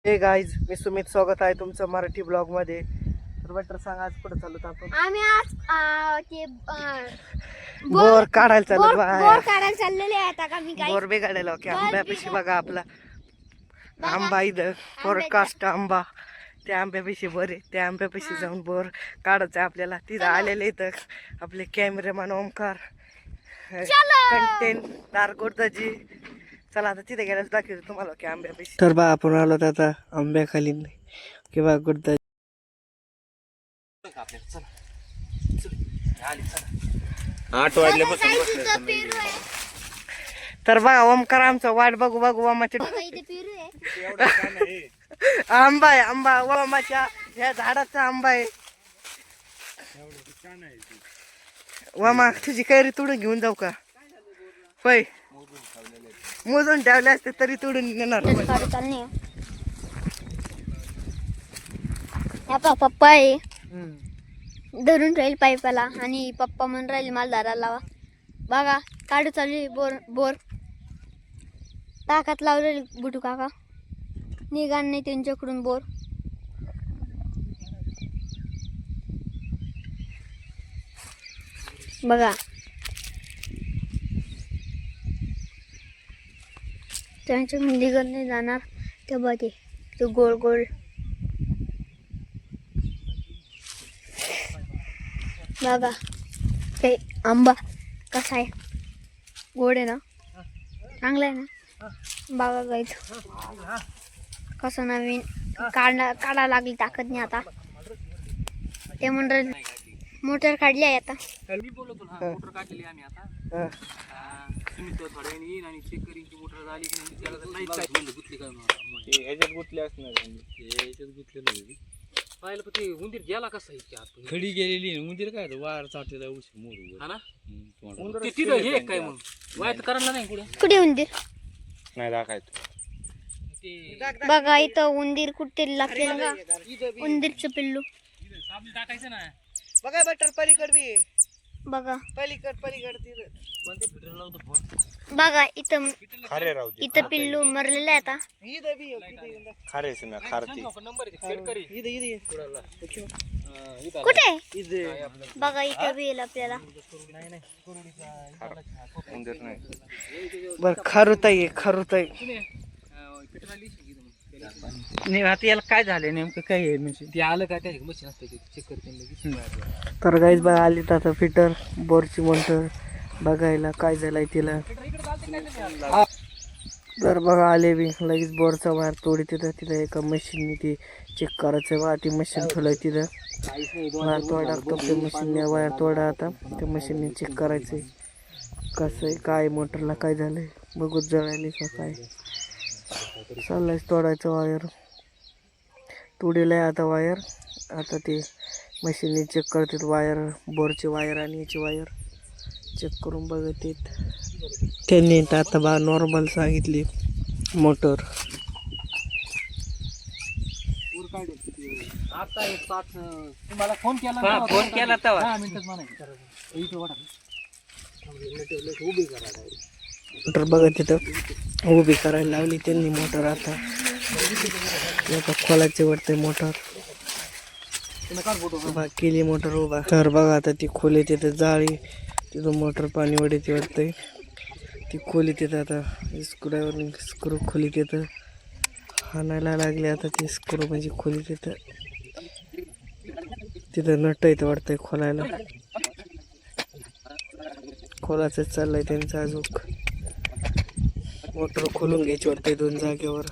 हे गाईज, मी सुमित, स्वागत आहे तुमचं मराठी ब्लॉग मध्ये. तर बटर सांग, आज कुठं चाललो आपण? आम्ही आज बोर काढायला चाललो. बोर काढायला चाललेले आहेत. आता मी काय बोर बिघाडायला की आंब्यापेशी बघा आपला आंबा इथं फोरकास्ट आंबा. त्या आंब्यापेशी बोर आहे. त्या आंब्यापेशी जाऊन बोर काढायचं आपल्याला. तिथं आलेले इथं आपले कॅमेरामॅन ओमकार, कंटेंट दारगोरदाजी. चला आता तिथे गेल्यास दाखवतो तुम्हाला की आंब्यापेशी. तर बा आपण आलो आता आंब्याखाली किंवा गुडदाजी. 8 वाजल्यापासून बसले. तर बघा ओमकार आमचा वाट बघू बघू ओमाचे आंबा आहे. आंबा ओमाच्या ह्या झाडाचा आंबा आहे. ओमा तुझी कैरी तोडून घेऊन जाऊ का? होय, मोजून ठेवले असते तरी तोडून नेणार. पप्पा आहे धरून राहील पाईपाला आणि पप्पा म्हणून राहील मला दाराला लावा. बघा काढू चालू बोर बोर टाकात लावलेली बुटू काका. निघाण नाही त्यांच्याकडून बोर. बघा त्यांच्याकडून निघत नाही जाणार. ते बघे तो गोल गोल. बघा ते आंबा कसा आहे, गोड आहे ना, चांगला आहे ना. बघा गाईज कसं नवीन काढा लागली ताकद नाही आता. ते म्हणून मोटर काढली आहे आता. मी बोललो तुला मोटर काढलेली आम्ही आता. तुम्ही तो थोड्या वेळाने येईन आणि चेक करीन की मोटर झाली की नाही. त्याला नाही काय म्हणलं गुतली काय म्हणून. ह्याच्यात गुतले असणार. ह्याच्यात गुतले नाही पाहिलं. पण ते उंदीर गेला कसा आहे? खडी गेलेली उंदीर काय वायर चाटलेला उशी मोर. हा ना, तिथं हे काय मग वायर करायला नाही कुठे कुठे उंदीर नाही दाखायचं. बघा इथं उंदीर कुठे लागलेलं का? उंदीरचं पिल्लू टाकायचं ना. बघा बटर पलीकड बी. बघा पलीकड तिथं. बघा इथं खारे राहू दे. इथं पिल्लू मरलेलं आहे आता. इथं बी खारेच ना खारती. कुठे इथं बघा इथं बी येईल आपल्याला. उंदीर नाही. बर खारुताई नाही. आता याला काय झालं नेमकं काय आहे म्हणजे ते आलं काय काय मशीन असतं ते चेक करते. तर गाईज बघा आली आता फिटर बोरची मोटर बघायला काय झालंय तिला. तर बघा आले बी लगेच बोरचा वायर तोडी तिथं एका मशीनने ती चेक करायचं. बा ती मशीन ठेवलंय तिथं. वायर तोडा त्या मशीनने वायर तोडा. आता त्या मशीनने चेक करायचंय कसं आहे काय मोटरला काय झालंय. बघू जळाली का काय. चाललंय तोडायचं वायर. तोडीलाय आता वायर. आता ते मशीनने चेक करतात वायर, बोरची वायर आणि याची वायर चेक करून बघत त्यांनी. आता बा नॉर्मल सांगितली मोटर. तुम्हाला फोन केला तेव्हा 10 मिनिटात मोटर बघा तिथं उभी करायला लावली त्यांनी मोटर. आता खोलाचे वाटते मोटर उभा केली मोटर उभा. तर बघा आता ती खोली तिथं जाळी तिथं मोटर पाणी वडीत वाटतंय. ती खोली तिथं आता स्क्रू खोली तिथं हाणायला लागले. आता ती स्क्रू म्हणजे खोली तिथं नट इथं वाटतंय खोलायला. खोलाचं चाललंय त्यांचं. अजून मोटर खोलून घ्यायची वाटते 2 जागेवर.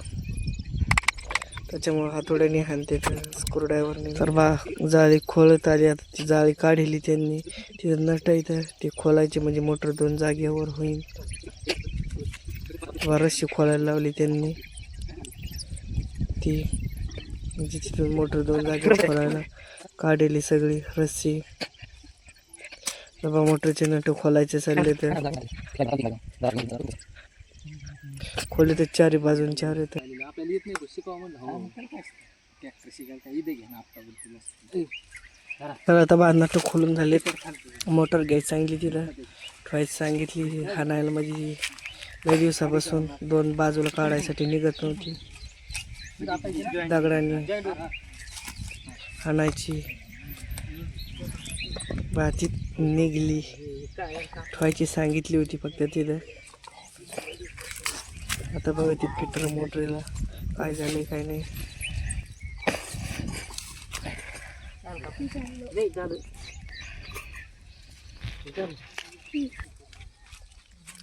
त्याच्यामुळे हातोड्याने हाणते स्क्रू ड्रायव्हरने. तर बा जाळी खोलत आली. आता ती जाळी काढली त्यांनी. तिथं नट इथं ते खोलायचे म्हणजे मोटर 2 जागेवर होईल. रस्सी खोलायला लावली त्यांनी ती म्हणजे तिथून मोटर 2 जागेवर खोलायला काढली सगळी रस्सी. बाबा मोटरचे नट खोलायचे चालले तर खोले तर 4 बाजून 4 येत. आपल्याला येत नाही शिकावं म्हणलं. ट्रॅक्टर शिकायला काय इथे घ्या ना आपला. तर आता बा नट खोलून झाले. मोटर घ्यायची सांगितली तिला ठेवायची सांगितली. हाणायला म्हणजे लई दिवसापासून 2 बाजूला काढायसाठी निघत नव्हती. दगडाने हाणायची. भाती निघली ठेवायची सांगितली होती फक्त तिथं. आता बघा ते फिटर मोटरीला काय झाले काय नाही.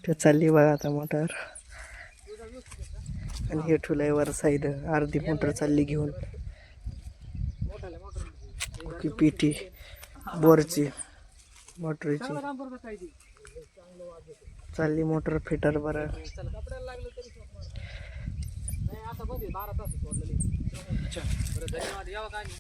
ते चालली बघा आता मोटर. आणि हे ठुलाय वर साईड अर्धी मोटर चालली घेऊन. पेटी बोरची मोटरीची चालली मोटर फिटर बरं. धन्यवाद.